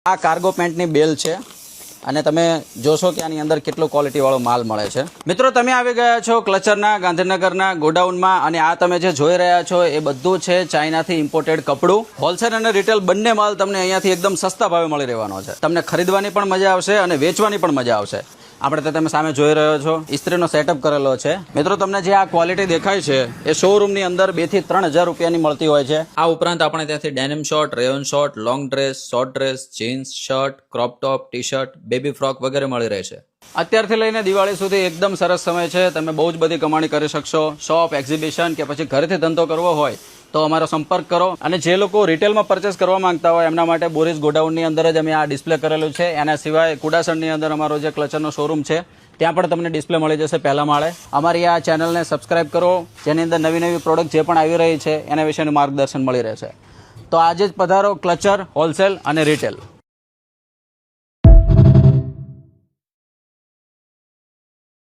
આ કાર્ગો પેન્ટની બેલ છે અને તમે જોશો કે આની અંદર કેટલો ક્વોલિટીવાળો માલ મળે છે. મિત્રો, તમે આવી ગયા છો ક્લચરના ગાંધીનગરના ગોડાઉનમાં અને આ તમે જે જોઈ રહ્યા છો એ બધું છે ચાઇનાથી ઇમ્પોર્ટેડ કપડું. હોલસેલ અને રિટેલ બંને માલ તમને અહીંયાથી એકદમ સસ્તા ભાવે મળી રહેવાનો છે. તમને ખરીદવાની પણ મજા આવશે અને વેચવાની પણ મજા આવશે. આપણે તો તમે સામે જોઈ રહ્યો છો ઇસ્ત્રીનો સેટઅપ કરેલો છે. મિત્રો, તમને જે આ ક્વોલિટી દેખાય છે એ શોરૂમની અંદર 2 થી 3 હજાર રૂપિયાની મળતી હોય છે. આ ઉપરાંત આપણે ત્યાંથી denim short, rayon short, long dress, short dress, jeans, shirt, crop top, T shirt, baby frock વગેરે મળી રહે છે. અત્યારથી લઈને દિવાળી સુધી એકદમ સરસ સમય છે. તમે બહુ જ બધી કમાણી કરી શકશો. શોપ, એક્ઝિબિશન કે પછી ઘરેથી ધંધો કરવો હોય તો અમારો સંપર્ક કરો. અને જે લોકો રિટેલમાં પરચેસ કરવા માંગતા હોય એમના માટે બોરીસ ગોડાઉનની અંદર જ અમે આ ડિસ્પ્લે કરેલું છે. એના સિવાય કુડાસણની અંદર અમારો જે ક્લચરનો શોરૂમ છે ત્યાં પણ તમને ડિસ્પ્લે મળી જશે પહેલા માળે. અમારી આ ચેનલને સબસ્ક્રાઇબ કરો, જેની અંદર નવી નવી પ્રોડક્ટ જે પણ આવી રહી છે એના વિશેનું માર્ગદર્શન મળી રહેશે. તો આજે જ પધારો ક્લચર, હોલસેલ અને રિટેલ.